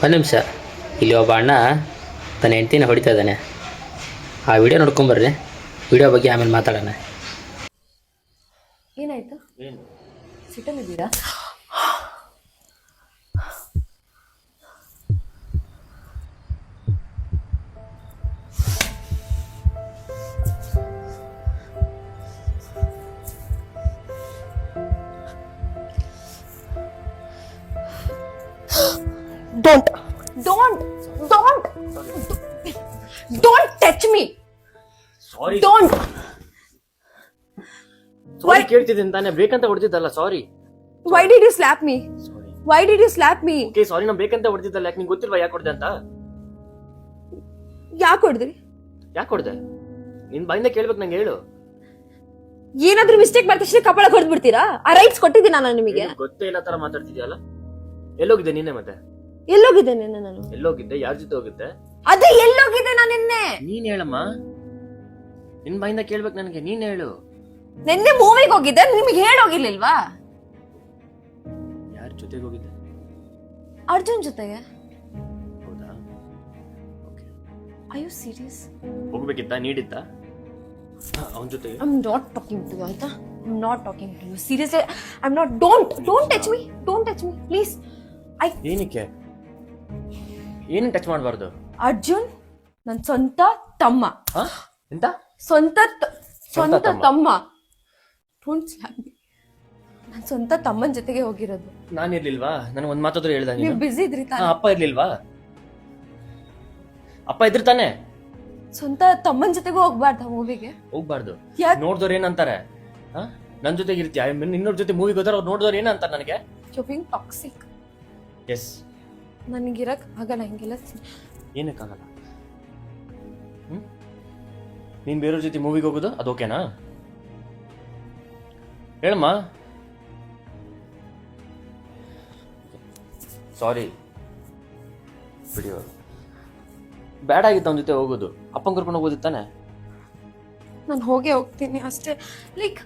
ಒಂದು ನಿಮಿಷ, ಇಲ್ಲಿ ಒಬ್ಬ ಅಣ್ಣ ತನ್ನ ಹೆಂಡ್ತಿನ ಹೊಡಿತಾ ಇದ್ದಾನೆ. ಆ ವಿಡಿಯೋ ನೋಡ್ಕೊಂಬರ್ರಿ. ವಿಡಿಯೋ ಬಗ್ಗೆ ಆಮೇಲೆ ಮಾತಾಡೋಣ. ಏನಾಯ್ತು? ಸಿಟ್ಟಲ್ಲಿದ್ದೀರಾ? Don't touch me. Sorry. Don't. ಸಾರಿ ಕೇಳ್ತಿದ್ದೀನಿ ತಾನೇ, ಬೇಕಂತ ಹೊಡೆದಿದ್ದಲ್ಲ. ಸಾರಿ. Why did you slap me? Sorry. Why did you slap me? Okay sorry, ನಾನು ಬೇಕಂತ ಹೊಡೆದಿದ್ದಲ್ಲ. ಯಾಕೆ ನಿಂಗೆ ಗೊತ್ತಿಲ್ವಾ ಯಾಕೆ ಹೊಡೆದೆ ಅಂತ? ಯಾಕೆ ಹೊಡೆದ್ರಿ? ಯಾಕೆ ಹೊಡೆದೆ? ನಿನ್ ಬಾಯಿಂದ ಕೇಳ್ಬೇಕು, ನಂಗೆ ಹೇಳು. ಏನಾದ್ರೂ ಮಿಸ್ಟೇಕ್ ಮಾಡಿದ ತಕ್ಷಣ ಕಪಾಳ ಹೊಡೆದ್ ಬಿಡ್ತೀರಾ? ಆ ರೈಟ್ಸ್ ಕೊಟ್ಟಿದ್ದೀನಿ ನಾನು ನಿಮಗೆ. ಗೊತ್ತೇ ಇಲ್ಲ ತರ ಮಾತಾಡ್ತಿದ್ಯಲ್ಲ. ಎಲ್ಲೋಗಿದ್ದೆ ನಿನ್ನೆ? ಮತ್ತೆ ಎಲ್ಲೋಗಿದ್ದೆ ನಿನ್ನೆ ನಾನು? ಎಲ್ಲೋಗಿದ್ದೆ? ಯಾರ ಜೊತೆ ಹೋಗಿದ್ದೆ? ಅದೇ ಎಲ್ಲೋಗಿದ್ದೆ ನಾನು ನಿನ್ನೆ? ನೀನ್ ಹೇಳಮ್ಮ, ನಿನ್ ಬಾಯಿಂದ ಕೇಳ್ಬೇಕು ನನಗೆ, ನೀನ್ ಹೇಳು. ನಿನ್ನೆ ಮೂವಿಗೆ ಹೋಗಿದ್ದೆ, ನಿಮ್ಗೆ ಹೇಳೋಗಿರ್ಲಿಲ್ವಾ? ಯಾರ ಜೊತೆಗೆ ಹೋಗಿದ್ದೆ? ಅರ್ಜುನ್ ಜೊತೆಗೆ. ಹೌದಾ? ಓಕೆ. Are you serious? ಹೋಗ್ಬೇಕಿತ್ತಾ? ನೀಡಿತ್ತ ಅವನ ಜೊತೆಗೆ? I'm not talking to you, ಆಯ್ತಾ? I'm not talking to you. Seriously, I'm not. Don't touch me. Don't touch me, please. ಏನಕ್ಕೆ? ಏನು ಟಚ್ ಮಾಡಬಾರ್ದು? ಅರ್ಜುನ್ ನನ್ನ ಸ್ವಂತ ತಮ್ಮ. ಎಂತ? ಸ್ವಂತ ತಮ್ಮ. Don't slap me. ನನ್ನ ಸ್ವಂತ ತಮ್ಮನ ಜೊತೆಗೆ ಹೋಗಿರೋದು. ನಾನು ಇರ್ಲಿಲ್ವಾ? ನನಗೆ ಒಂದ್ ಮಾತಾದ್ರೂ ಹೇಳ್ದ ನೀವು ನೀನು? ಬಿಸಿ ಇದ್ರಿ ತಾನೆ? ಅಪ್ಪ ಇರ್ಲಿಲ್ವಾ? ಅಪ್ಪ ಇದ್ರ ತಾನೆ? ಸ್ವಂತ ತಮ್ಮನ ಜೊತೆಗೂ ಹೋಗ್ಬಾರ್ದ ಮೂವಿಗೆ? ಹೋಗ್ಬಾರ್ದು. ಯಾಕೆ? ನೋಡ್ದವ್ರು ಏನಂತಾರೆ? ನನ್ ಜೊತೆಗೆ ಇರ್ತೀಯ, ಇನ್ನೊರ್ ಜೊತೆ ಮೂವಿಗೆ ಹೋದ್ರೆ ಅವ್ರು ನೋಡ್ದವ್ರು ಏನಂತಾರೆ ನನಗೆ? You're being toxic. ಎಸ್. ನನಗಿರಕ್ ಆಗಲ್ಲ ಹಿಂಗೆಲ್ಲ. ಏನಕ್ಕಾಗಲ್ಲ? ನೀನ್ ಬೇರೆಯವ್ರ ಜೊತೆ ಮೂವಿಗೆ ಹೋಗೋದು ಅದು ಓಕೆನಾ? ಹೇಳಮ್ಮ. ಸಾರಿ, ಬಿಡಿ. ಬ್ಯಾಡ್ ಆಗಿತ್ತು ಅವನ ಜೊತೆ ಹೋಗೋದು. ಅಪ್ಪನ್ ಕರ್ಕೊಂಡು ಹೋಗೋದಿತ್ತಾನೆ? ನಾನು ಹೋಗ್ತೀನಿ ಅಷ್ಟೇ. ಲೈಕ್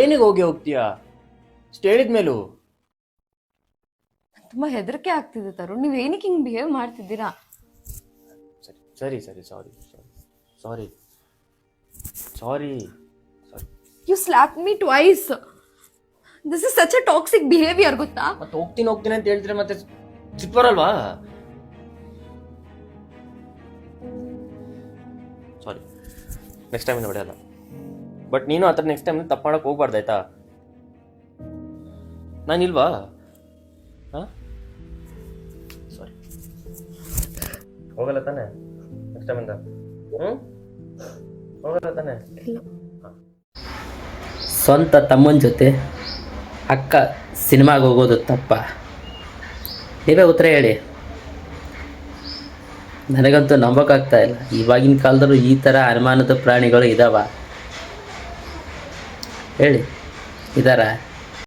ಏನಿಗೆ ಹೋಗ್ತೀಯಾ? ಇಷ್ಟು ಹೇಳಿದ್ಮೇಲೂ ತುಂಬಾ ಹೆದರಿಕೆ ಆಗ್ತಿದೆ ತರುಣ್. ನೀವ್ ಏನಕ್ಕೆ ಹಿಂಗ್ ಬಿಹೇವ್ ಮಾಡ್ತಿದ್ದೀರಾ? ಸರಿ ಸರಿ ಸಾರಿ ಸಾರಿ ಸಾರಿ ಸಾರಿ. You slapped me twice. This is such a toxic behavior, ಗೊತ್ತಾ? ಮತ್ತೆ ಹೋಗ್ತೀನಿ ಅಂತ ಹೇಳ್ತೀರ, ಮತ್ತೆ ಸಿಟ್ಟು ಬರಲ್ವಾ? ಸಾರಿ, ನೆಕ್ಸ್ಟ್ ಟೈಮ್ ಹೊಡೆಯಲ್ಲ. ಬಟ್ ನೀನು ಆ ಥರ ನೆಕ್ಸ್ಟ್ ಟೈಮ್ ತಪ್ಪು ಮಾಡಕ್ಕೆ ಹೋಗ್ಬಾರ್ದಾಯ್ತಾ? ನಾನಿಲ್ವಾ? ಸಾರಿ. ಹೋಗಲ್ಲ ತಾನೆ ನೆಕ್ಸ್ಟ್ ಟೈಮಿಂದ? ಹೋಗಲ್ಲ ತಾನೆ? ಸ್ವಂತ ತಮ್ಮನ ಜೊತೆ ಅಕ್ಕ ಸಿನಿಮಾಗೆ ಹೋಗೋದು ತಪ್ಪ? ನೀವೇ ಉತ್ತರ ಹೇಳಿ. ನನಗಂತೂ ನಂಬೋಕ್ಕಾಗ್ತಾ ಇಲ್ಲ. ಇವಾಗಿನ ಕಾಲದಲ್ಲೂ ಈ ಥರ ಅನುಮಾನದ ಪ್ರಾಣಿಗಳು ಇದ್ದಾವ? ಹೇಳಿ, ಇದ್ದಾರಾ?